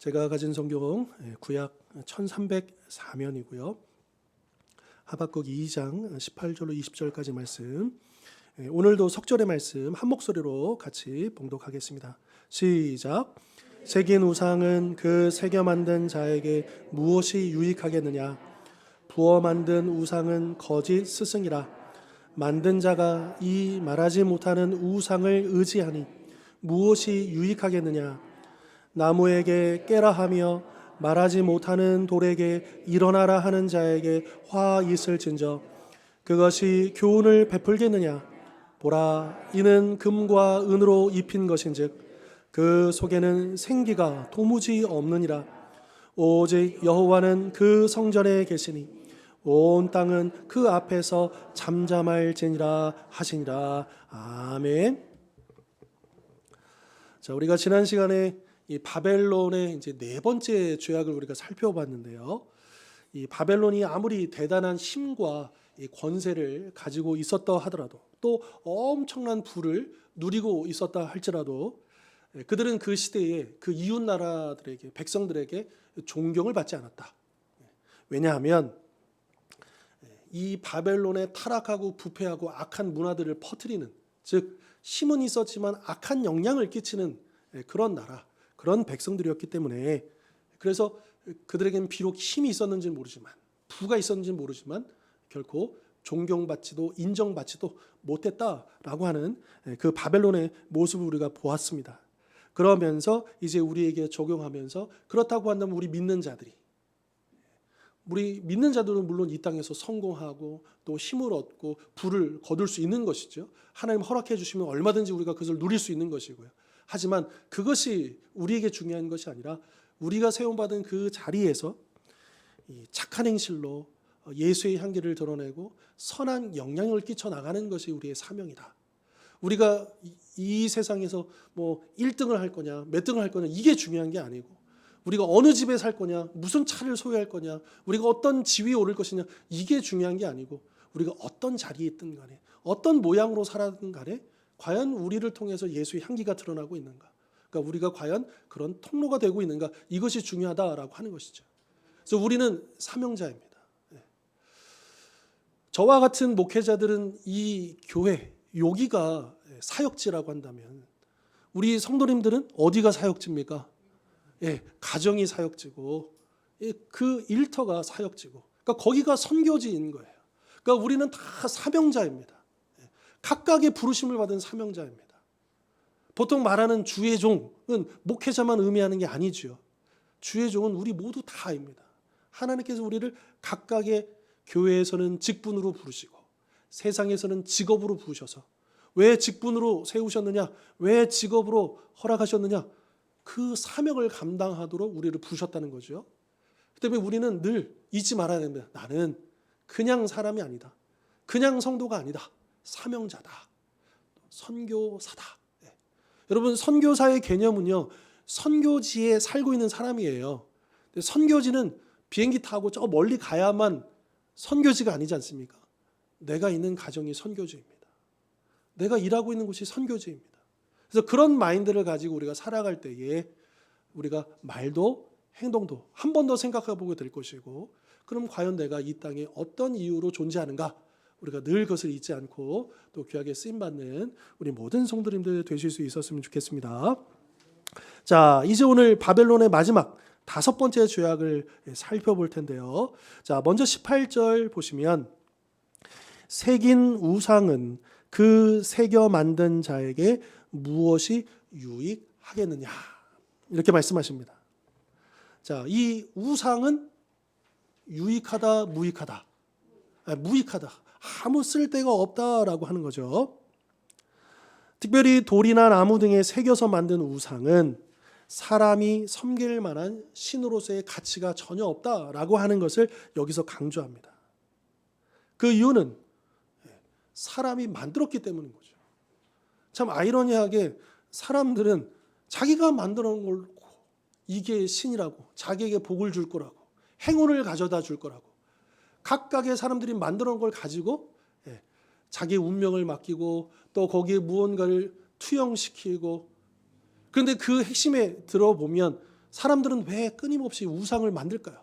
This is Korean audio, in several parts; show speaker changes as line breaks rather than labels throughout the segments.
제가 가진 성경 구약 1304면이고요. 하박국 2장 18절로 20절까지 말씀, 오늘도 석절의 말씀 한 목소리로 같이 봉독하겠습니다. 시작. 새긴 우상은 그 새겨 만든 자에게 무엇이 유익하겠느냐? 부어 만든 우상은 거짓 스승이라. 만든 자가 이 말하지 못하는 우상을 의지하니 무엇이 유익하겠느냐? 나무에게 깨라 하며 말하지 못하는 돌에게 일어나라 하는 자에게 화 있을진저 그것이 교훈을 베풀겠느냐? 보라, 이는 금과 은으로 입힌 것인즉 그 속에는 생기가 도무지 없느니라. 오직 여호와는 그 성전에 계시니 온 땅은 그 앞에서 잠잠할지니라 하시니라. 아멘. 자, 우리가 지난 시간에 이 바벨론의 이제 네 번째 죄악을 우리가 살펴봤는데요. 이 바벨론이 아무리 대단한 힘과 이 권세를 가지고 있었다 하더라도, 또 엄청난 부를 누리고 있었다 할지라도, 그들은 그 시대에 그 이웃 나라들에게, 백성들에게 존경을 받지 않았다. 왜냐하면 이 바벨론의 타락하고 부패하고 악한 문화들을 퍼뜨리는, 즉 힘은 있었지만 악한 영향을 끼치는 그런 나라, 그런 백성들이었기 때문에, 그래서 그들에게는 비록 힘이 있었는지는 모르지만, 부가 있었는지는 모르지만 결코 존경받지도 인정받지도 못했다라고 하는 그 바벨론의 모습을 우리가 보았습니다. 그러면서 이제 우리에게 적용하면서, 그렇다고 한다면 우리 믿는 자들은 물론 이 땅에서 성공하고 또 힘을 얻고 부를 거둘 수 있는 것이죠. 하나님 허락해 주시면 얼마든지 우리가 그것을 누릴 수 있는 것이고요. 하지만 그것이 우리에게 중요한 것이 아니라, 우리가 세움받은 그 자리에서 이 착한 행실로 예수의 향기를 드러내고 선한 영향을 끼쳐 나가는 것이 우리의 사명이다. 우리가 이 세상에서 뭐 1등을 할 거냐, 몇 등을 할 거냐, 이게 중요한 게 아니고, 우리가 어느 집에 살 거냐, 무슨 차를 소유할 거냐, 우리가 어떤 지위에 오를 것이냐, 이게 중요한 게 아니고, 우리가 어떤 자리에 있든 간에, 어떤 모양으로 살았든 간에 과연 우리를 통해서 예수의 향기가 드러나고 있는가, 그러니까 우리가 과연 그런 통로가 되고 있는가, 이것이 중요하다라고 하는 것이죠. 그래서 우리는 사명자입니다. 저와 같은 목회자들은 이 교회, 여기가 사역지라고 한다면, 우리 성도님들은 어디가 사역지입니까? 가정이 사역지고, 그 일터가 사역지고, 그러니까 거기가 선교지인 거예요. 그러니까 우리는 다 사명자입니다. 각각의 부르심을 받은 사명자입니다. 보통 말하는 주의 종은 목회자만 의미하는 게 아니죠. 주의 종은 우리 모두 다입니다. 하나님께서 우리를 각각의 교회에서는 직분으로 부르시고, 세상에서는 직업으로 부르셔서, 왜 직분으로 세우셨느냐, 왜 직업으로 허락하셨느냐, 그 사명을 감당하도록 우리를 부르셨다는 거죠. 그 때문에 우리는 늘 잊지 말아야 됩니다. 나는 그냥 사람이 아니다. 그냥 성도가 아니다. 사명자다. 선교사다. 여러분, 선교사의 개념은요, 선교지에 살고 있는 사람이에요. 선교지는 비행기 타고 저 멀리 가야만 선교지가 아니지 않습니까? 내가 있는 가정이 선교지입니다. 내가 일하고 있는 곳이 선교지입니다. 그래서 그런 마인드를 가지고 우리가 살아갈 때에 우리가 말도 행동도 한 번 더 생각해 보게 될 것이고, 그럼 과연 내가 이 땅에 어떤 이유로 존재하는가, 우리가 늘 그것을 잊지 않고 또 귀하게 쓰임받는 우리 모든 성도님들 되실 수 있었으면 좋겠습니다. 자, 이제 오늘 바벨론의 마지막 5번째 죄악을 살펴볼 텐데요. 자, 먼저 18절 보시면, 새긴 우상은 그 새겨 만든 자에게 무엇이 유익하겠느냐, 이렇게 말씀하십니다. 자, 이 우상은 유익하다, 무익하다? 무익하다. 아무 쓸데가 없다라고 하는 거죠. 특별히 돌이나 나무 등에 새겨서 만든 우상은 사람이 섬길 만한 신으로서의 가치가 전혀 없다라고 하는 것을 여기서 강조합니다. 그 이유는 사람이 만들었기 때문인 거죠. 참 아이러니하게 사람들은 자기가 만들어 놓은 걸 이게 신이라고, 자기에게 복을 줄 거라고, 행운을 가져다 줄 거라고, 각각의 사람들이 만들어 놓은 걸 가지고 자기의 운명을 맡기고 또 거기에 무언가를 투영시키고, 그런데 그 핵심에 들어보면 사람들은 왜 끊임없이 우상을 만들까요?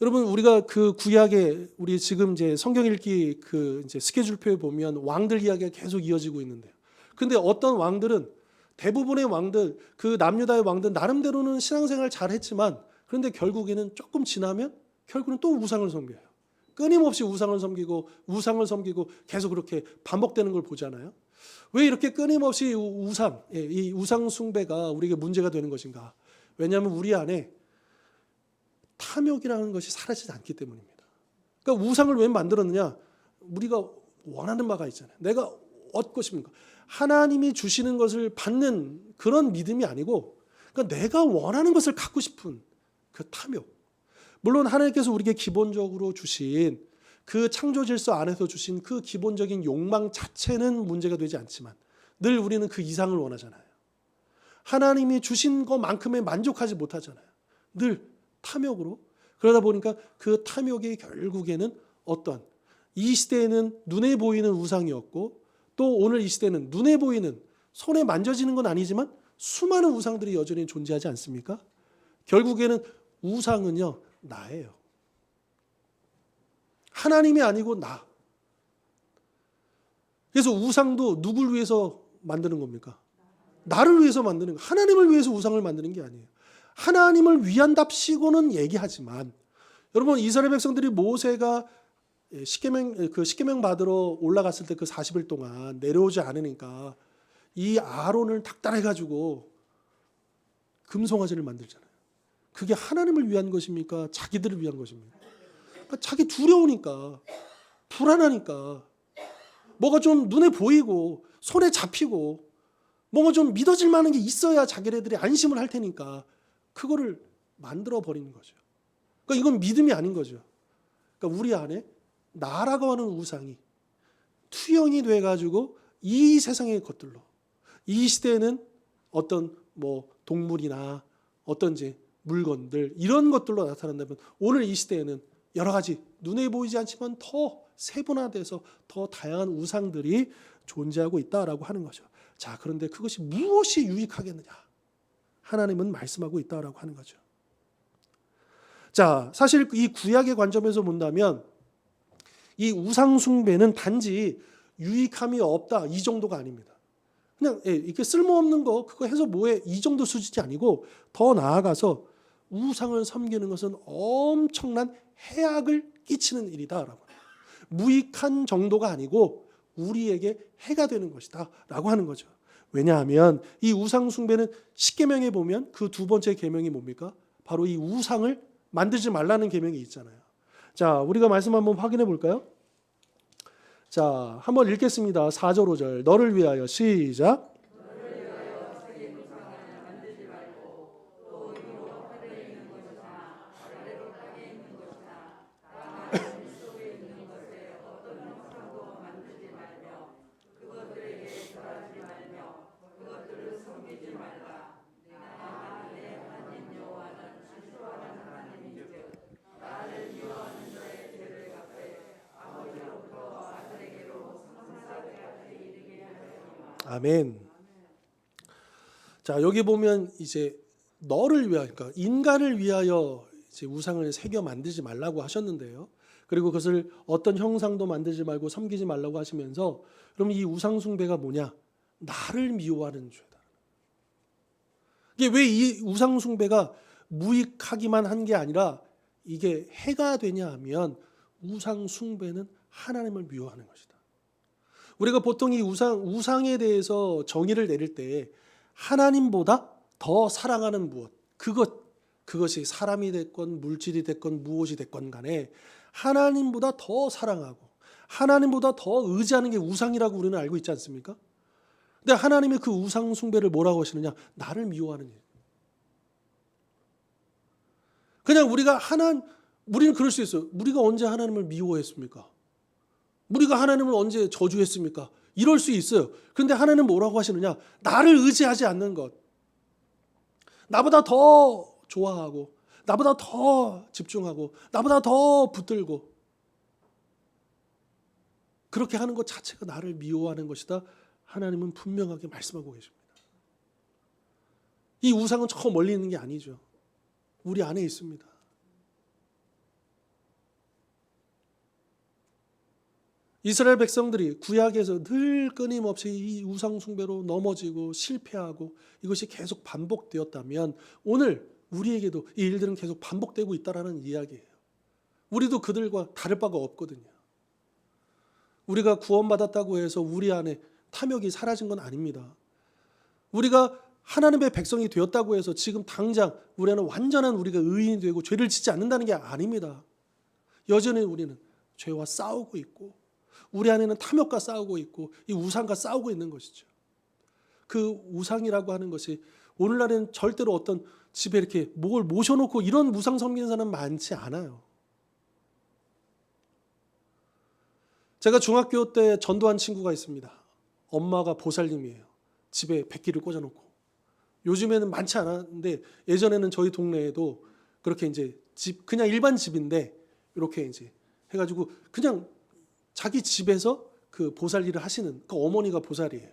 여러분, 우리가 그 구약에 우리 지금 이제 성경 읽기 그 이제 스케줄표에 보면 왕들 이야기가 계속 이어지고 있는데요. 근데 어떤 왕들은, 대부분의 왕들, 그 남유다의 왕들 나름대로는 신앙생활 잘했지만, 그런데 결국에는 조금 지나면 결국은 또 우상을 섬겨요. 끊임없이 우상을 섬기고 계속 그렇게 반복되는 걸 보잖아요. 왜 이렇게 끊임없이 이 우상 숭배가 우리에게 문제가 되는 것인가? 왜냐하면 우리 안에 탐욕이라는 것이 사라지지 않기 때문입니다. 그러니까 우상을 왜 만들었느냐? 우리가 원하는 바가 있잖아요. 내가 얻고 싶은 거. 하나님이 주시는 것을 받는 그런 믿음이 아니고, 그러니까 내가 원하는 것을 갖고 싶은 그 탐욕. 물론 하나님께서 우리에게 기본적으로 주신 그 창조 질서 안에서 주신 그 기본적인 욕망 자체는 문제가 되지 않지만 늘 우리는 그 이상을 원하잖아요. 하나님이 주신 것만큼에 만족하지 못하잖아요. 늘 탐욕으로. 그러다 보니까 그 탐욕이 결국에는 어떤, 이 시대에는 눈에 보이는 우상이었고, 또 오늘 이 시대는 눈에 보이는, 손에 만져지는 건 아니지만 수많은 우상들이 여전히 존재하지 않습니까? 결국에는 우상은요, 나예요. 하나님이 아니고 나. 그래서 우상도 누굴 위해서 만드는 겁니까? 나를 위해서 만드는 거. 하나님을 위해서 우상을 만드는 게 아니에요. 하나님을 위한답시고는 얘기하지만, 여러분, 이스라엘 백성들이 모세가 십계명 받으러 올라갔을 때 그 40일 동안 내려오지 않으니까 이 아론을 닥달해 가지고 금송아지를 만들잖아요. 그게 하나님을 위한 것입니까? 자기들을 위한 것입니까? 그러니까 자기 두려우니까, 불안하니까, 뭐가 좀 눈에 보이고 손에 잡히고 뭔가 좀 믿어질 만한 게 있어야 자기네들이 안심을 할 테니까 그거를 만들어 버리는 거죠. 그러니까 이건 믿음이 아닌 거죠. 그러니까 우리 안에 나라고 하는 우상이 투영이 돼가지고 이 세상의 것들로, 이 시대에는 어떤 뭐 동물이나 어떤지 물건들 이런 것들로 나타난다면, 오늘 이 시대에는 여러 가지 눈에 보이지 않지만 더 세분화돼서 더 다양한 우상들이 존재하고 있다라고 하는 거죠. 자, 그런데 그것이 무엇이 유익하겠느냐? 하나님은 말씀하고 있다라고 하는 거죠. 자, 사실 이 구약의 관점에서 본다면 이 우상 숭배는 단지 유익함이 없다 이 정도가 아닙니다. 그냥 이렇게 쓸모없는 거 그거 해서 뭐해 이 정도 수준이 아니고, 더 나아가서 우상을 섬기는 것은 엄청난 해악을 끼치는 일이다라고. 무익한 정도가 아니고 우리에게 해가 되는 것이다 라고 하는 거죠. 왜냐하면 이 우상 숭배는 십계명에 보면 그 두 번째 계명이 뭡니까? 바로 이 우상을 만들지 말라는 계명이 있잖아요. 자, 우리가 말씀 한번 확인해 볼까요? 자, 한번 읽겠습니다. 4절 5절. 너를 위하여 시작. 아멘. 자, 여기 보면 이제 너를 위하여, 그러니까 인간을 위하여 이제 우상을 새겨 만들지 말라고 하셨는데요. 그리고 그것을 어떤 형상도 만들지 말고 섬기지 말라고 하시면서, 그럼 이 우상 숭배가 뭐냐? 나를 미워하는 죄다. 이게 왜 이 우상 숭배가 무익하기만 한 게 아니라 이게 해가 되냐 하면, 우상 숭배는 하나님을 미워하는 것이다. 우리가 보통 이 우상에 대해서 정의를 내릴 때 하나님보다 더 사랑하는 무엇, 그것이 사람이 됐건 물질이 됐건 무엇이 됐건 간에 하나님보다 더 사랑하고 하나님보다 더 의지하는 게 우상이라고 우리는 알고 있지 않습니까? 근데 하나님의 그 우상 숭배를 뭐라고 하시느냐? 나를 미워하는 일. 그냥 우리는 그럴 수 있어요. 우리가 언제 하나님을 미워했습니까? 우리가 하나님을 언제 저주했습니까? 이럴 수 있어요. 그런데 하나님은 뭐라고 하시느냐? 나를 의지하지 않는 것. 나보다 더 좋아하고 나보다 더 집중하고 나보다 더 붙들고 그렇게 하는 것 자체가 나를 미워하는 것이다. 하나님은 분명하게 말씀하고 계십니다. 이 우상은 저 멀리 있는 게 아니죠. 우리 안에 있습니다. 이스라엘 백성들이 구약에서 늘 끊임없이 이 우상 숭배로 넘어지고 실패하고 이것이 계속 반복되었다면 오늘 우리에게도 이 일들은 계속 반복되고 있다라는 이야기예요. 우리도 그들과 다를 바가 없거든요. 우리가 구원받았다고 해서 우리 안에 탐욕이 사라진 건 아닙니다. 우리가 하나님의 백성이 되었다고 해서 지금 당장 우리 안에 완전한 우리가 의인이 되고 죄를 짓지 않는다는 게 아닙니다. 여전히 우리는 죄와 싸우고 있고 우리 안에는 탐욕과 싸우고 있고 이 우상과 싸우고 있는 것이죠. 그 우상이라고 하는 것이 오늘날에는 절대로 어떤 집에 이렇게 뭘 모셔놓고 이런 우상 섬기는 사람 많지 않아요. 제가 중학교 때 전도한 친구가 있습니다. 엄마가 보살님이에요. 집에 백기를 꽂아놓고. 요즘에는 많지 않았는데 예전에는 저희 동네에도 그렇게 이제 집 그냥 일반 집인데 이렇게 이제 해가지고 그냥 자기 집에서 그 보살 일을 하시는 그 어머니가 보살이에요.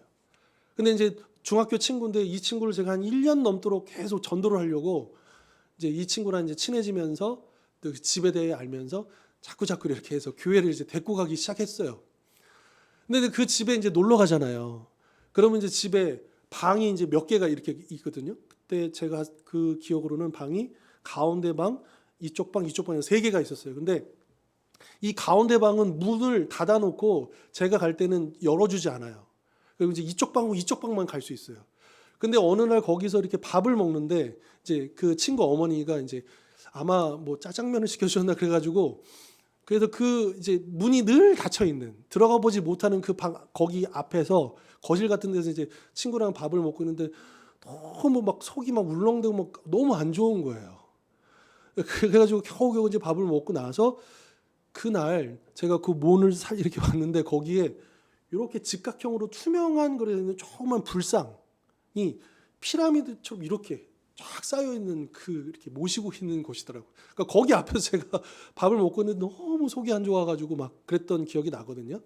근데 이제 중학교 친구인데 이 친구를 제가 한 1년 넘도록 계속 전도를 하려고 이제 이 친구랑 이제 친해지면서 또 집에 대해 알면서 자꾸 이렇게 해서 교회를 이제 데리고 가기 시작했어요. 근데 그 집에 이제 놀러 가잖아요. 그러면 이제 집에 방이 이제 몇 개가 이렇게 있거든요. 그때 제가 그 기억으로는 방이 가운데 방, 이쪽 방, 이쪽 방에 3개가 있었어요. 근데 이 가운데 방은 문을 닫아놓고 제가 갈 때는 열어주지 않아요. 그리고 이제 이쪽 방하고 이쪽 방만 갈 수 있어요. 근데 어느 날 거기서 이렇게 밥을 먹는데 이제 그 친구 어머니가 이제 아마 뭐 짜장면을 시켜주셨나 그래가지고 그래서 그 이제 문이 늘 닫혀 있는 들어가 보지 못하는 그 방 거기 앞에서 거실 같은 데서 이제 친구랑 밥을 먹고 있는데 너무 막 속이 막 울렁대고 막 너무 안 좋은 거예요. 그래가지고 겨우겨우 이제 밥을 먹고 나서 그날 제가 그 문을 이렇게 봤는데 거기에 이렇게 직각형으로 투명한 거리에 있는 조그만 불상이 피라미드처럼 이렇게 쫙 쌓여 있는 그 이렇게 모시고 있는 곳이더라고요. 그러니까 거기 앞에서 제가 밥을 먹고 있는데 너무 속이 안 좋아가지고 막 그랬던 기억이 나거든요.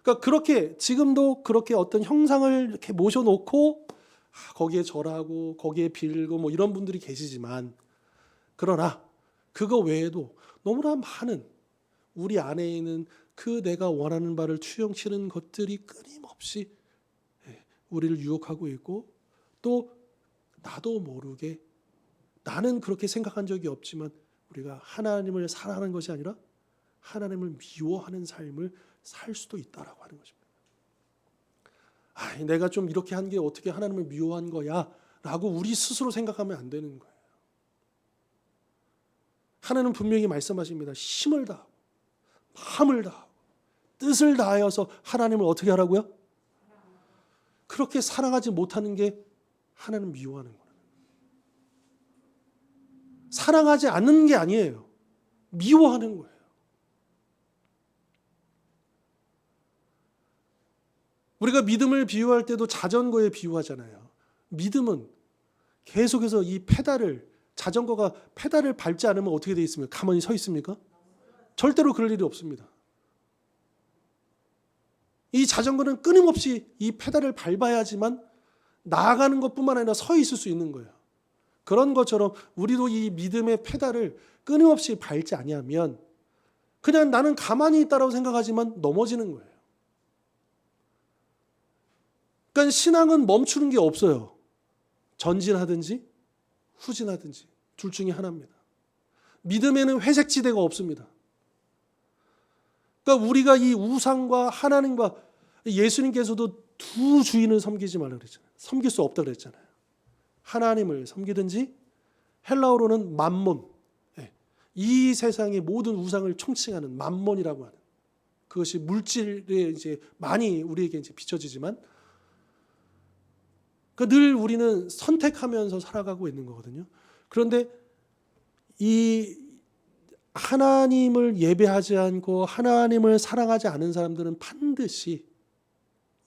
그러니까 그렇게 지금도 그렇게 어떤 형상을 이렇게 모셔놓고 거기에 절하고 거기에 빌고 뭐 이런 분들이 계시지만 그러나 그거 외에도 너무나 많은 우리 안에 있는 그 내가 원하는 바를 투영치는 것들이 끊임없이 우리를 유혹하고 있고 또 나도 모르게 나는 그렇게 생각한 적이 없지만 우리가 하나님을 사랑하는 것이 아니라 하나님을 미워하는 삶을 살 수도 있다라고 하는 것입니다. 내가 좀 이렇게 한 게 어떻게 하나님을 미워한 거야 라고 우리 스스로 생각하면 안 되는 거예요. 하나님은 분명히 말씀하십니다. 힘을 다하고 마음을 다하고 뜻을 다하여서 하나님을 어떻게 하라고요? 그렇게 사랑하지 못하는 게 하나님 미워하는 거예요. 사랑하지 않는 게 아니에요. 미워하는 거예요. 우리가 믿음을 비유할 때도 자전거에 비유하잖아요. 믿음은 계속해서 이 자전거가 페달을 밟지 않으면 어떻게 돼 있습니까? 가만히 서 있습니까? 절대로 그럴 일이 없습니다. 이 자전거는 끊임없이 이 페달을 밟아야지만 나아가는 것뿐만 아니라 서 있을 수 있는 거예요. 그런 것처럼 우리도 이 믿음의 페달을 끊임없이 밟지 아니하면 그냥 나는 가만히 있다라고 생각하지만 넘어지는 거예요. 그러니까 신앙은 멈추는 게 없어요. 전진하든지 후진하든지 둘 중에 하나입니다. 믿음에는 회색지대가 없습니다. 그러니까 우리가 이 우상과 하나님과 예수님께서도 두 주인을 섬기지 말라 그랬잖아요. 섬길 수 없다 그랬잖아요. 하나님을 섬기든지 헬라어로는 맘몬, 이 세상의 모든 우상을 총칭하는 맘몬이라고 하는 그것이 물질에 이제 많이 우리에게 이제 비춰지지만 늘 우리는 선택하면서 살아가고 있는 거거든요. 그런데 이 하나님을 예배하지 않고 하나님을 사랑하지 않은 사람들은 반드시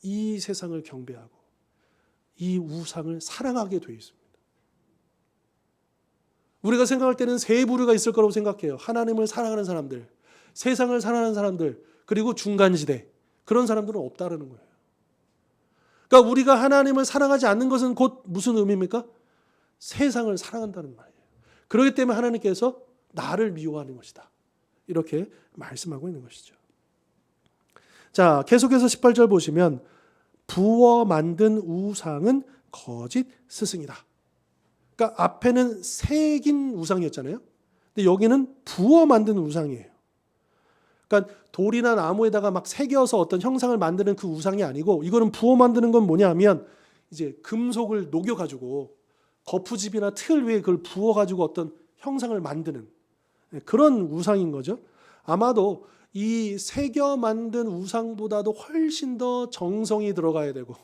이 세상을 경배하고 이 우상을 사랑하게 되어 있습니다. 우리가 생각할 때는 세 부류가 있을 거라고 생각해요. 하나님을 사랑하는 사람들, 세상을 사랑하는 사람들, 그리고 중간지대. 그런 사람들은 없다라는 거예요. 그러니까 우리가 하나님을 사랑하지 않는 것은 곧 무슨 의미입니까? 세상을 사랑한다는 말이에요. 그렇기 때문에 하나님께서 나를 미워하는 것이다. 이렇게 말씀하고 있는 것이죠. 자, 계속해서 18절 보시면 부어 만든 우상은 거짓 스승이다. 그러니까 앞에는 새긴 우상이었잖아요. 근데 여기는 부어 만든 우상이에요. 그러니까 돌이나 나무에다가 막 새겨서 어떤 형상을 만드는 그 우상이 아니고, 이거는 부어 만드는 건 뭐냐면 이제 금속을 녹여가지고 거푸집이나 틀 위에 그걸 부어가지고 어떤 형상을 만드는 그런 우상인 거죠. 아마도 이 새겨 만든 우상보다도 훨씬 더 정성이 들어가야 되고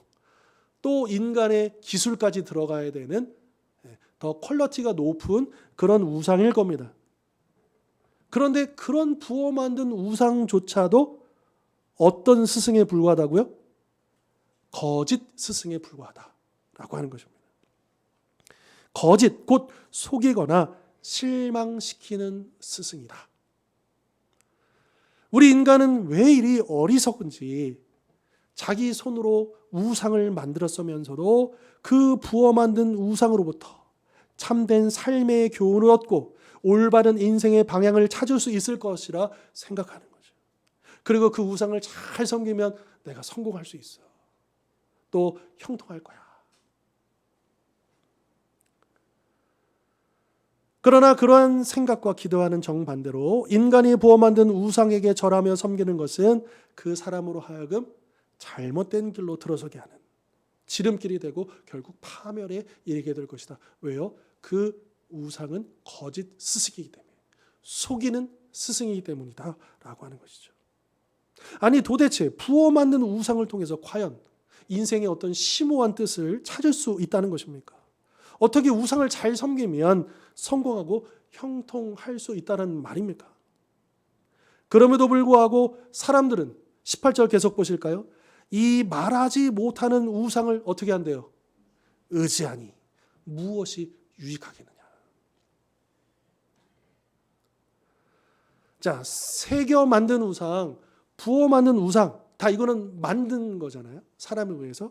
또 인간의 기술까지 들어가야 되는 더 퀄리티가 높은 그런 우상일 겁니다. 그런데 그런 부어 만든 우상조차도 어떤 스승에 불과하다고요? 거짓 스승에 불과하다라고 하는 것입니다. 거짓, 곧 속이거나 실망시키는 스승이다. 우리 인간은 왜 이리 어리석은지 자기 손으로 우상을 만들었으면서도 그 부어 만든 우상으로부터 참된 삶의 교훈을 얻고 올바른 인생의 방향을 찾을 수 있을 것이라 생각하는 거죠. 그리고 그 우상을 잘 섬기면 내가 성공할 수 있어. 또 형통할 거야. 그러나 그러한 생각과 기도하는 정반대로 인간이 부어 만든 우상에게 절하며 섬기는 것은 그 사람으로 하여금 잘못된 길로 들어서게 하는 지름길이 되고 결국 파멸에 이르게 될 것이다. 왜요? 그 우상은 거짓 스승이기 때문에, 속이는 스승이기 때문이다 라고 하는 것이죠. 아니 도대체 부어 만든 우상을 통해서 과연 인생의 어떤 심오한 뜻을 찾을 수 있다는 것입니까? 어떻게 우상을 잘 섬기면 성공하고 형통할 수 있다는 말입니까? 그럼에도 불구하고 사람들은 18절 계속 보실까요? 이 말하지 못하는 우상을 어떻게 한대요? 의지하니 무엇이 유익하겠느냐. 자, 새겨 만든 우상, 부어 만든 우상, 다 이거는 만든 거잖아요. 사람을 위해서.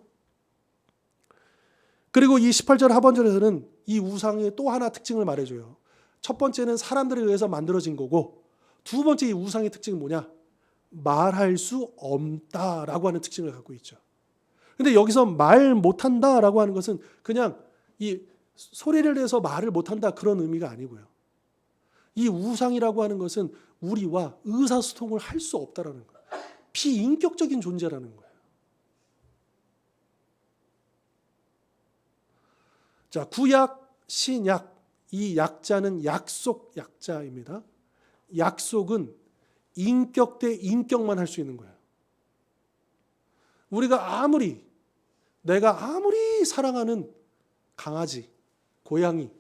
그리고 이 18절 하반절에서는 이 우상의 또 하나 특징을 말해줘요. 첫 번째는 사람들에 의해서 만들어진 거고, 두 번째 이 우상의 특징은 뭐냐? 말할 수 없다라고 하는 특징을 갖고 있죠. 근데 여기서 말 못한다라고 하는 것은 그냥 이 소리를 내서 말을 못한다 그런 의미가 아니고요. 이 우상이라고 하는 것은 우리와 의사소통을 할 수 없다라는 거예요. 비인격적인 존재라는 거예요. 자, 구약, 신약, 이 약자는 약속 약자입니다. 약속은 인격 대 인격만 할 수 있는 거예요. 내가 아무리 사랑하는 강아지, 고양이,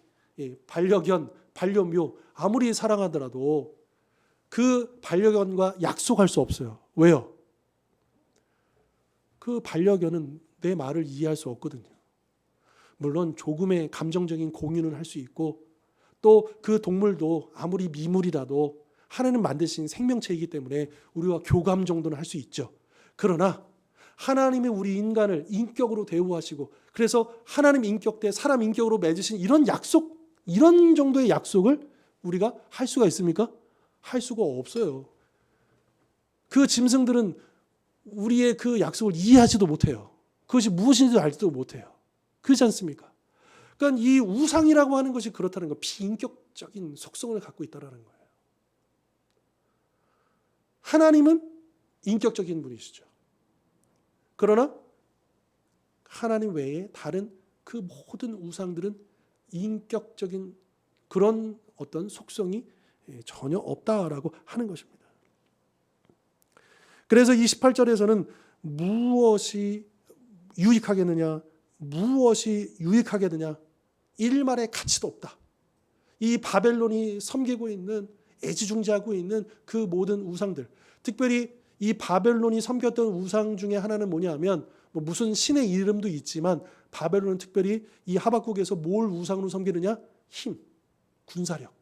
반려견, 반려묘 아무리 사랑하더라도 그 반려견과 약속할 수 없어요. 왜요? 그 반려견은 내 말을 이해할 수 없거든요. 물론 조금의 감정적인 공유는 할 수 있고 또 그 동물도 아무리 미물이라도 하나님 만드신 생명체이기 때문에 우리와 교감 정도는 할 수 있죠. 그러나 하나님이 우리 인간을 인격으로 대우하시고 그래서 하나님 인격 대 사람 인격으로 맺으신 이런 약속, 이런 정도의 약속을 우리가 할 수가 있습니까? 할 수가 없어요. 그 짐승들은 우리의 그 약속을 이해하지도 못해요. 그것이 무엇인지도 알지도 못해요. 그렇지 않습니까? 그러니까 이 우상이라고 하는 것이 그렇다는 거, 비인격적인 속성을 갖고 있다는 거예요. 하나님은 인격적인 분이시죠. 그러나 하나님 외에 다른 그 모든 우상들은 인격적인 그런 어떤 속성이 전혀 없다라고 하는 것입니다. 그래서 이 18절에서는 무엇이 유익하겠느냐, 무엇이 유익하겠느냐, 일말의 가치도 없다. 이 바벨론이 섬기고 있는, 애지중지하고 있는 그 모든 우상들, 특별히 이 바벨론이 섬겼던 우상 중에 하나는 뭐냐면 무슨 신의 이름도 있지만 바벨론은 특별히 이 하박국에서 뭘 우상으로 섬기느냐? 힘, 군사력,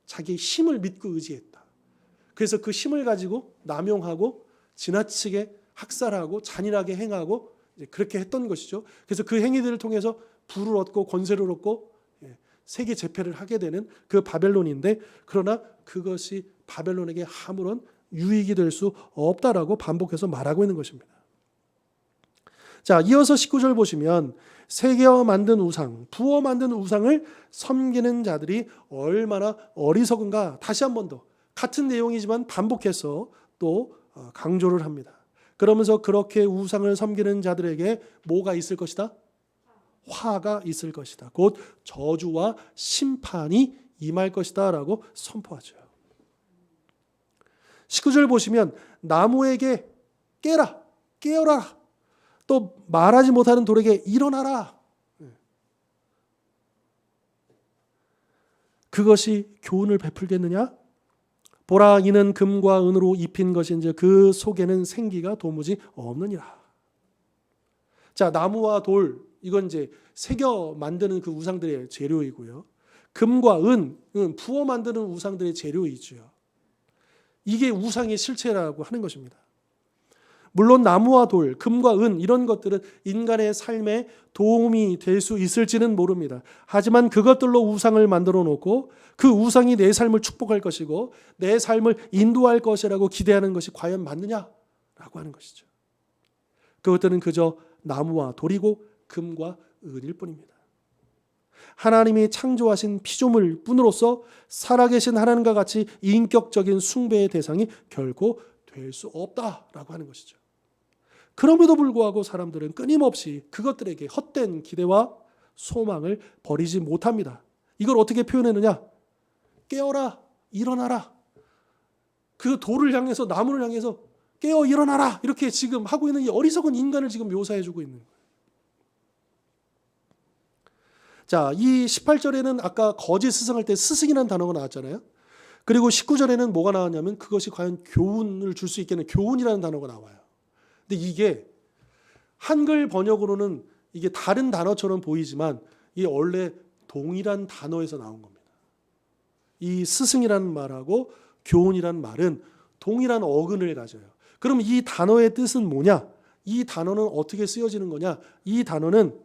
자기의 힘을 믿고 의지했다. 그래서 그 힘을 가지고 남용하고 지나치게 학살하고 잔인하게 행하고 그렇게 했던 것이죠. 그래서 그 행위들을 통해서 부를 얻고 권세를 얻고 세계 재패를 하게 되는 그 바벨론인데, 그러나 그것이 바벨론에게 아무런 유익이 될 수 없다라고 반복해서 말하고 있는 것입니다. 자, 이어서 19절 보시면 새겨 만든 우상, 부어 만든 우상을 섬기는 자들이 얼마나 어리석은가, 다시 한 번 더 같은 내용이지만 반복해서 또 강조를 합니다. 그러면서 그렇게 우상을 섬기는 자들에게 뭐가 있을 것이다? 화가 있을 것이다. 곧 저주와 심판이 임할 것이다 라고 선포하죠. 19절 보시면 나무에게 깨어라. 또 말하지 못하는 돌에게 일어나라. 그것이 교훈을 베풀겠느냐? 보라, 이는 금과 은으로 입힌 것인지 그 속에는 생기가 도무지 없느니라. 자, 나무와 돌, 이건 이제 새겨 만드는 그 우상들의 재료이고요. 금과 은 부어 만드는 우상들의 재료이죠. 이게 우상의 실체라고 하는 것입니다. 물론 나무와 돌, 금과 은 이런 것들은 인간의 삶에 도움이 될 수 있을지는 모릅니다. 하지만 그것들로 우상을 만들어 놓고 그 우상이 내 삶을 축복할 것이고 내 삶을 인도할 것이라고 기대하는 것이 과연 맞느냐라고 하는 것이죠. 그것들은 그저 나무와 돌이고 금과 은일 뿐입니다. 하나님이 창조하신 피조물 뿐으로서 살아계신 하나님과 같이 인격적인 숭배의 대상이 결코 될 수 없다라고 하는 것이죠. 그럼에도 불구하고 사람들은 끊임없이 그것들에게 헛된 기대와 소망을 버리지 못합니다. 이걸 어떻게 표현했느냐? 깨어라, 일어나라. 그 돌을 향해서, 나무를 향해서 깨어 일어나라. 이렇게 지금 하고 있는 이 어리석은 인간을 지금 묘사해주고 있는 거예요. 자, 이 18절에는 아까 거짓 스승할 때 스승이라는 단어가 나왔잖아요. 그리고 19절에는 뭐가 나왔냐면 그것이 과연 교훈을 줄 수 있겠는 교훈이라는 단어가 나와요. 근데 이게 한글 번역으로는 이게 다른 단어처럼 보이지만 이게 원래 동일한 단어에서 나온 겁니다. 이 스승이라는 말하고 교훈이라는 말은 동일한 어근을 가져요. 그럼 이 단어의 뜻은 뭐냐? 이 단어는 어떻게 쓰여지는 거냐? 이 단어는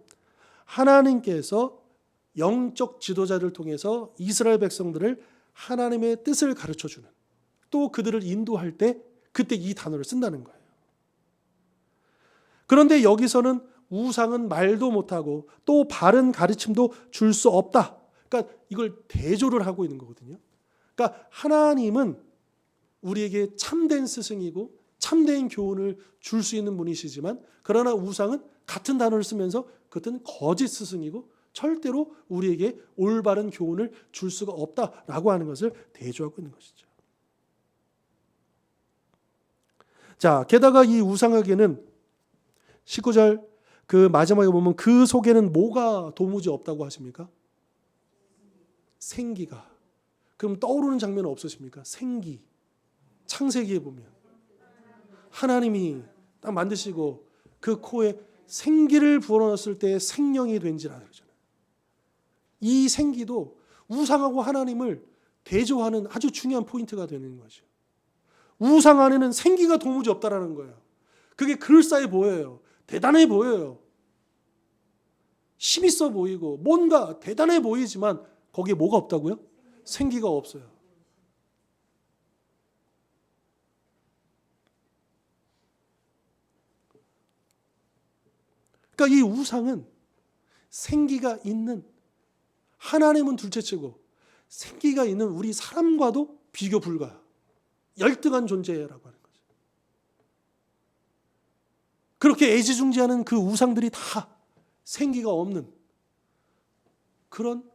하나님께서 영적 지도자를 통해서 이스라엘 백성들을 하나님의 뜻을 가르쳐주는, 또 그들을 인도할 때 그때 이 단어를 쓴다는 거예요. 그런데 여기서는 우상은 말도 못하고 또 바른 가르침도 줄 수 없다. 그러니까 이걸 대조를 하고 있는 거거든요. 그러니까 하나님은 우리에게 참된 스승이고 참된 교훈을 줄 수 있는 분이시지만, 그러나 우상은 같은 단어를 쓰면서 그것은 거짓 스승이고 절대로 우리에게 올바른 교훈을 줄 수가 없다라고 하는 것을 대조하고 있는 것이죠. 자, 게다가 이 우상에게는 19절 그 마지막에 보면 그 속에는 뭐가 도무지 없다고 하십니까? 생기가. 그럼 떠오르는 장면은 없으십니까? 생기. 창세기에 보면 하나님이 딱 만드시고 그 코에 생기를 불어넣었을 때 생명이 된지라 그러잖아요. 이 생기도 우상하고 하나님을 대조하는 아주 중요한 포인트가 되는 거죠. 우상 안에는 생기가 도무지 없다라는 거예요. 그게 그럴싸해 보여요. 대단해 보여요. 힘있어 보이고 뭔가 대단해 보이지만 거기에 뭐가 없다고요? 생기가 없어요. 그러니까 이 우상은 생기가 있는, 하나님은 둘째치고 생기가 있는 우리 사람과도 비교 불가해요. 열등한 존재라고 하는 거죠. 그렇게 애지중지하는 그 우상들이 다 생기가 없는 그런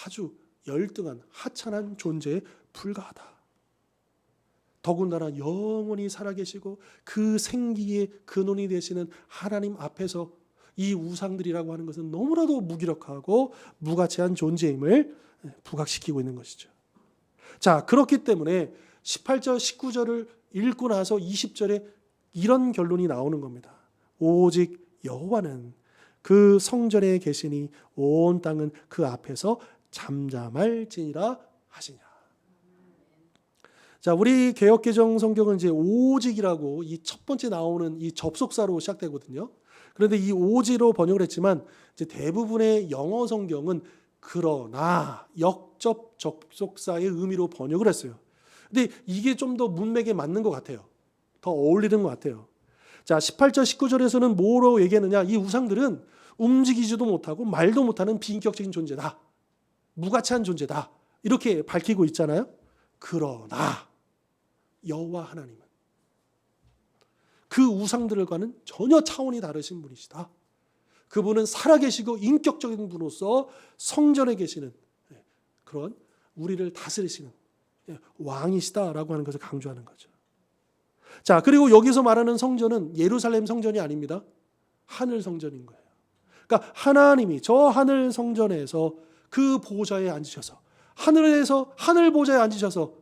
아주 열등한 하찮은 존재에 불과하다. 더군다나 영원히 살아계시고 그 생기의 근원이 되시는 하나님 앞에서 이 우상들이라고 하는 것은 너무나도 무기력하고 무가치한 존재임을 부각시키고 있는 것이죠. 자, 그렇기 때문에 18절, 19절을 읽고 나서 20절에 이런 결론이 나오는 겁니다. 오직 여호와는 그 성전에 계시니 온 땅은 그 앞에서 잠잠할지니라 하시냐. 자, 우리 개역개정 성경은 이제 오직이라고 이 첫 번째 나오는 이 접속사로 시작되거든요. 그런데 이 오직으로 번역을 했지만 이제 대부분의 영어 성경은 그러나 역접 접속사의 의미로 번역을 했어요. 근데 이게 좀 더 문맥에 맞는 것 같아요. 더 어울리는 것 같아요. 자, 18절 19절에서는 뭐로 얘기하느냐? 이 우상들은 움직이지도 못하고 말도 못하는 비인격적인 존재다. 무가치한 존재다. 이렇게 밝히고 있잖아요. 그러나 여호와 하나님은 그 우상들과는 전혀 차원이 다르신 분이시다. 그분은 살아계시고 인격적인 분으로서 성전에 계시는 그런 우리를 다스리시는 왕이시다라고 하는 것을 강조하는 거죠. 자, 그리고 여기서 말하는 성전은 예루살렘 성전이 아닙니다. 하늘 성전인 거예요. 그러니까 하나님이 저 하늘 성전에서 그 보좌에 앉으셔서 하늘에서 하늘 보좌에 앉으셔서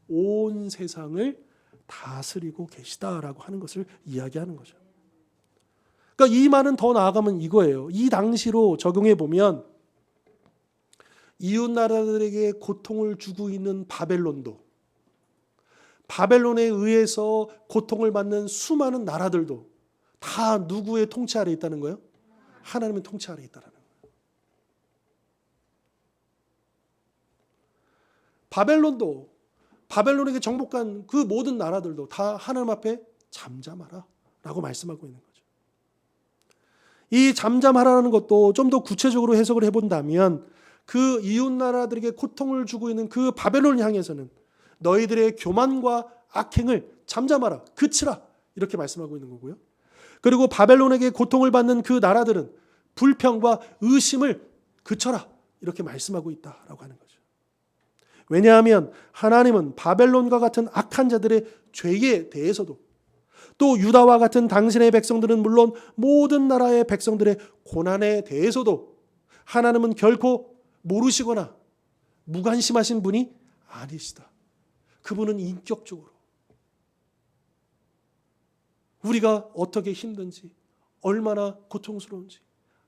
온 세상을 다스리고 계시다라고 하는 것을 이야기하는 거죠. 그러니까 이 말은 더 나아가면 이거예요. 이 당시로 적용해 보면 이웃 나라들에게 고통을 주고 있는 바벨론도, 바벨론에 의해서 고통을 받는 수많은 나라들도 다 누구의 통치 아래 있다는 거예요? 하나님의 통치 아래 있다는 거예요. 바벨론도, 바벨론에게 정복한 그 모든 나라들도 다 하나님 앞에 잠잠하라 라고 말씀하고 있는 거죠. 이 잠잠하라는 것도 좀 더 구체적으로 해석을 해본다면 그 이웃 나라들에게 고통을 주고 있는 그 바벨론을 향해서는 너희들의 교만과 악행을 잠잠하라, 그치라 이렇게 말씀하고 있는 거고요. 그리고 바벨론에게 고통을 받는 그 나라들은 불평과 의심을 그쳐라 이렇게 말씀하고 있다라고 하는 거죠. 왜냐하면 하나님은 바벨론과 같은 악한 자들의 죄에 대해서도 또 유다와 같은 당신의 백성들은 물론 모든 나라의 백성들의 고난에 대해서도 하나님은 결코 모르시거나 무관심하신 분이 아니시다. 그분은 인격적으로 우리가 어떻게 힘든지 얼마나 고통스러운지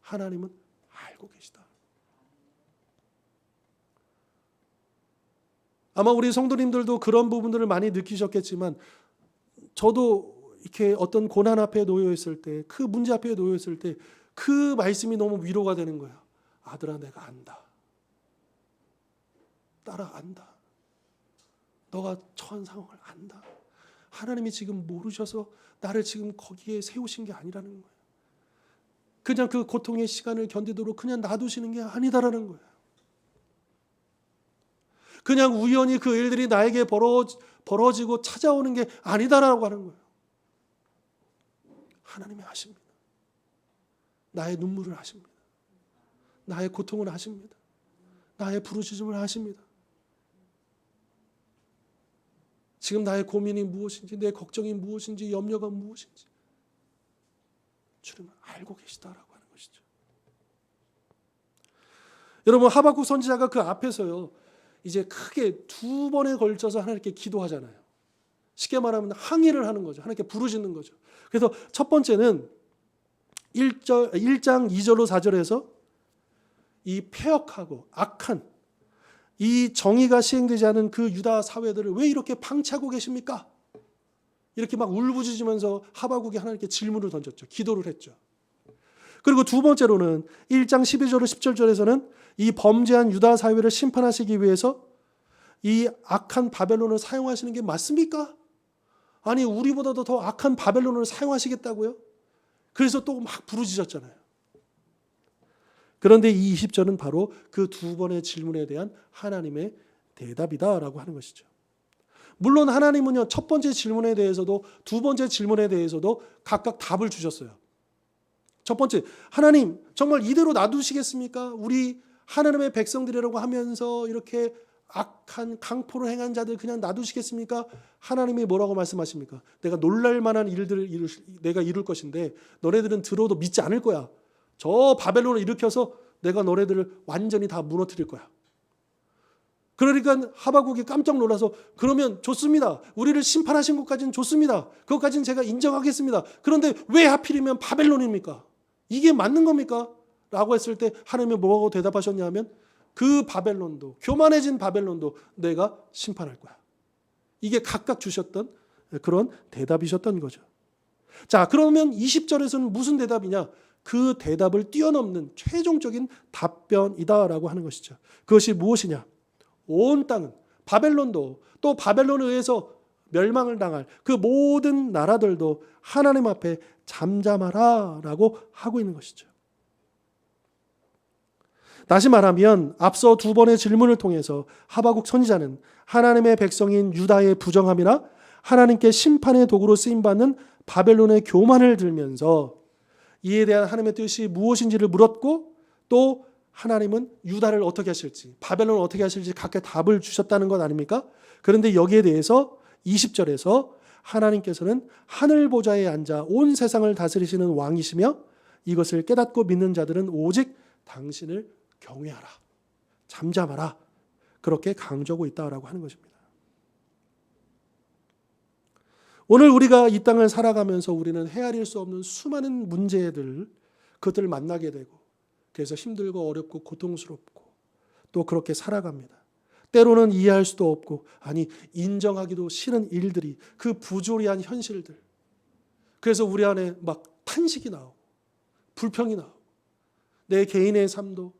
하나님은 알고 계시다. 아마 우리 성도님들도 그런 부분들을 많이 느끼셨겠지만 저도 이렇게 어떤 고난 앞에 놓여 있을 때, 그 문제 앞에 놓여 있을 때 그 말씀이 너무 위로가 되는 거야. 아들아, 내가 안다. 딸아, 안다. 너가 처한 상황을 안다. 하나님이 지금 모르셔서 나를 지금 거기에 세우신 게 아니라는 거예요. 그냥 그 고통의 시간을 견디도록 그냥 놔두시는 게 아니다라는 거예요. 그냥 우연히 그 일들이 나에게 벌어지고 찾아오는 게 아니다라고 하는 거예요. 하나님이 아십니다. 나의 눈물을 아십니다. 나의 고통을 아십니다. 나의 부르짖음을 아십니다. 지금 나의 고민이 무엇인지, 내 걱정이 무엇인지, 염려가 무엇인지 주님은 알고 계시다라고 하는 것이죠. 여러분, 하박국 선지자가 그 앞에서요, 이제 크게 두 번에 걸쳐서 하나님께 기도하잖아요. 쉽게 말하면 항의를 하는 거죠. 하나님께 부르짖는 거죠. 그래서 첫 번째는 1장 2절로 4절에서 이 패역하고 악한 이 정의가 시행되지 않은 그 유다 사회들을 왜 이렇게 방치하고 계십니까? 이렇게 막 울부짖으면서 하박국이 하나님께 질문을 던졌죠. 기도를 했죠. 그리고 두 번째로는 1장 12절로 17절에서는 이 범죄한 유다 사회를 심판하시기 위해서 이 악한 바벨론을 사용하시는 게 맞습니까? 아니, 우리보다도 더 악한 바벨론을 사용하시겠다고요? 그래서 또 막 부르짖었잖아요. 그런데 이 20절은 바로 그 두 번의 질문에 대한 하나님의 대답이다라고 하는 것이죠. 물론 하나님은요, 첫 번째 질문에 대해서도 두 번째 질문에 대해서도 각각 답을 주셨어요. 첫 번째, 하나님 정말 이대로 놔두시겠습니까? 우리 하나님의 백성들이라고 하면서 이렇게 악한 강포를 행한 자들 그냥 놔두시겠습니까? 하나님이 뭐라고 말씀하십니까? 내가 놀랄 만한 일들을 내가 이룰 것인데 너네들은 들어도 믿지 않을 거야. 저 바벨론을 일으켜서 내가 너네들을 완전히 다 무너뜨릴 거야. 그러니까 하박국이 깜짝 놀라서 그러면 좋습니다. 우리를 심판하신 것까지는 좋습니다. 그것까지는 제가 인정하겠습니다. 그런데 왜 하필이면 바벨론입니까? 이게 맞는 겁니까? 라고 했을 때 하나님이 뭐라고 대답하셨냐 하면 그 바벨론도, 교만해진 바벨론도 내가 심판할 거야. 이게 각각 주셨던 그런 대답이셨던 거죠. 자, 그러면 20절에서는 무슨 대답이냐? 그 대답을 뛰어넘는 최종적인 답변이다라고 하는 것이죠. 그것이 무엇이냐? 온 땅은, 바벨론도, 또 바벨론에 의해서 멸망을 당할 그 모든 나라들도 하나님 앞에 잠잠하라 라고 하고 있는 것이죠. 다시 말하면 앞서 두 번의 질문을 통해서 하박국 선지자는 하나님의 백성인 유다의 부정함이나 하나님께 심판의 도구로 쓰임받는 바벨론의 교만을 들면서 이에 대한 하나님의 뜻이 무엇인지를 물었고, 또 하나님은 유다를 어떻게 하실지, 바벨론을 어떻게 하실지 각각 답을 주셨다는 것 아닙니까? 그런데 여기에 대해서 20절에서 하나님께서는 하늘 보좌에 앉아 온 세상을 다스리시는 왕이시며 이것을 깨닫고 믿는 자들은 오직 당신을 경외하라, 잠잠하라, 그렇게 강조하고 있다라고 하는 것입니다. 오늘 우리가 이 땅을 살아가면서 우리는 헤아릴 수 없는 수많은 문제들, 그것들을 만나게 되고, 그래서 힘들고 어렵고 고통스럽고 또 그렇게 살아갑니다. 때로는 이해할 수도 없고, 아니 인정하기도 싫은 일들이, 그 부조리한 현실들, 그래서 우리 안에 막 탄식이 나오고 불평이 나오고, 내 개인의 삶도,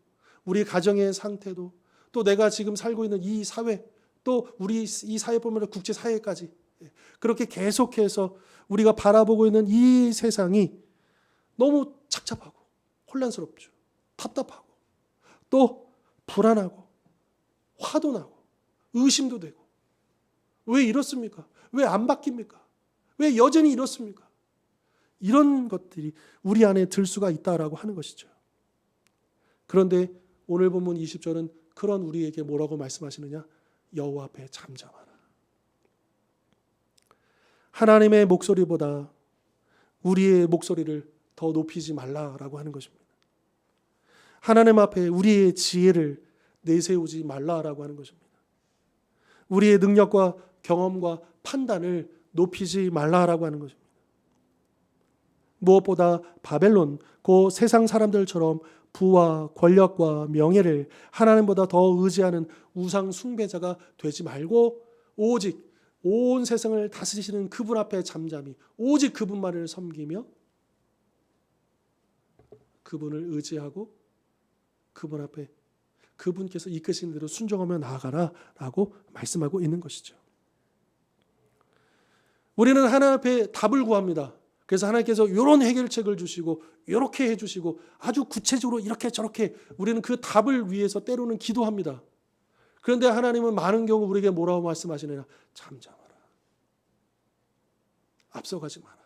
우리 가정의 상태도, 또 내가 지금 살고 있는 이 사회, 또 우리 이 사회뿐만 아니라 국제사회까지, 그렇게 계속해서 우리가 바라보고 있는 이 세상이 너무 착잡하고 혼란스럽죠. 답답하고 또 불안하고 화도 나고 의심도 되고, 왜 이렇습니까? 왜 안 바뀝니까? 왜 여전히 이렇습니까? 이런 것들이 우리 안에 들 수가 있다라고 하는 것이죠. 그런데 오늘 본문 20절은 그런 우리에게 뭐라고 말씀하시느냐? 여호와 앞에 잠잠하라. 하나님의 목소리보다 우리의 목소리를 더 높이지 말라라고 하는 것입니다. 하나님 앞에 우리의 지혜를 내세우지 말라라고 하는 것입니다. 우리의 능력과 경험과 판단을 높이지 말라라고 하는 것입니다. 무엇보다 바벨론, 그 세상 사람들처럼 부와 권력과 명예를 하나님보다 더 의지하는 우상 숭배자가 되지 말고, 오직 온 세상을 다스리시는 그분 앞에 잠잠히 오직 그분만을 섬기며 그분을 의지하고 그분 앞에 그분께서 이끄시는 대로 순종하며 나아가라 라고 말씀하고 있는 것이죠. 우리는 하나님 앞에 답을 구합니다. 그래서 하나님께서 이런 해결책을 주시고 이렇게 해주시고 아주 구체적으로 이렇게 저렇게 우리는 그 답을 위해서 때로는 기도합니다. 그런데 하나님은 많은 경우 우리에게 뭐라고 말씀하시느냐? 잠잠하라. 앞서가지 마라.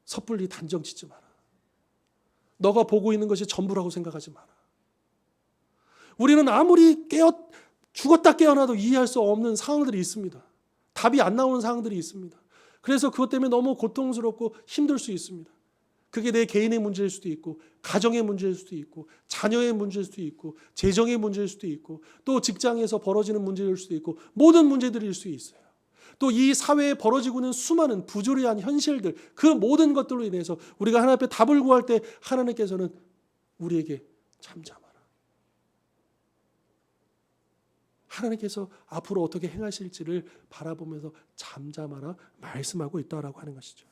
섣불리 단정 짓지 마라. 너가 보고 있는 것이 전부라고 생각하지 마라. 우리는 아무리 죽었다 깨어나도 이해할 수 없는 상황들이 있습니다. 답이 안 나오는 상황들이 있습니다. 그래서 그것 때문에 너무 고통스럽고 힘들 수 있습니다. 그게 내 개인의 문제일 수도 있고, 가정의 문제일 수도 있고, 자녀의 문제일 수도 있고, 재정의 문제일 수도 있고, 또 직장에서 벌어지는 문제일 수도 있고, 모든 문제들일 수 있어요. 또 이 사회에 벌어지고 있는 수많은 부조리한 현실들, 그 모든 것들로 인해서 우리가 하나님 앞에 답을 구할 때 하나님께서는 우리에게 잠잠하라. 하나님께서 앞으로 어떻게 행하실지를 바라보면서 잠잠하라 말씀하고 있다라고 하는 것이죠.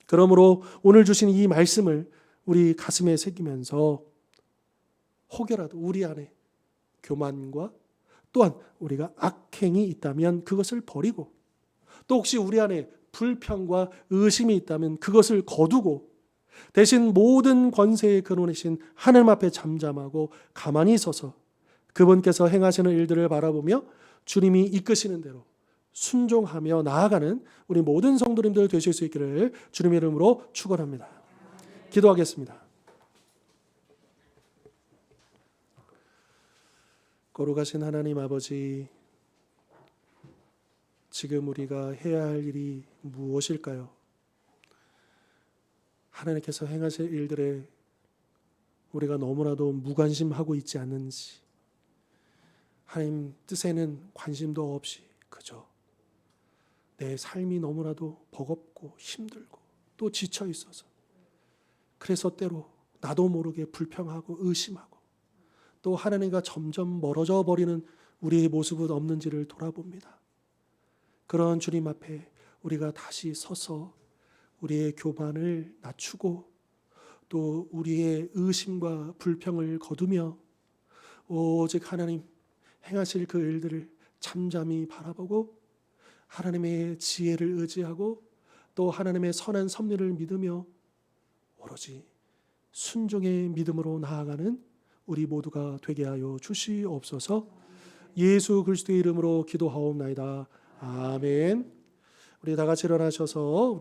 그러므로 오늘 주신 이 말씀을 우리 가슴에 새기면서 혹여라도 우리 안에 교만과 또한 우리가 악행이 있다면 그것을 버리고, 또 혹시 우리 안에 불평과 의심이 있다면 그것을 거두고, 대신 모든 권세의 근원이신 하나님 앞에 잠잠하고 가만히 서서 그분께서 행하시는 일들을 바라보며 주님이 이끄시는 대로 순종하며 나아가는 우리 모든 성도님들 되실 수 있기를 주님의 이름으로 축원합니다. 기도하겠습니다. 거룩하신 하나님 아버지, 지금 우리가 해야 할 일이 무엇일까요? 하나님께서 행하실 일들에 우리가 너무나도 무관심하고 있지 않는지, 하나님 뜻에는 관심도 없이 그저 내 삶이 너무나도 버겁고 힘들고 또 지쳐 있어서, 그래서 때로 나도 모르게 불평하고 의심하고 또 하나님과 점점 멀어져 버리는 우리의 모습은 없는지를 돌아봅니다. 그런 주님 앞에 우리가 다시 서서 우리의 교만을 낮추고 또 우리의 의심과 불평을 거두며 오직 하나님 행하실 그 일들을 잠잠히 바라보고 하나님의 지혜를 의지하고 또 하나님의 선한 섭리를 믿으며 오로지 순종의 믿음으로 나아가는 우리 모두가 되게 하여 주시옵소서. 예수 그리스도의 이름으로 기도하옵나이다. 아멘. 우리 다 같이 일어나셔서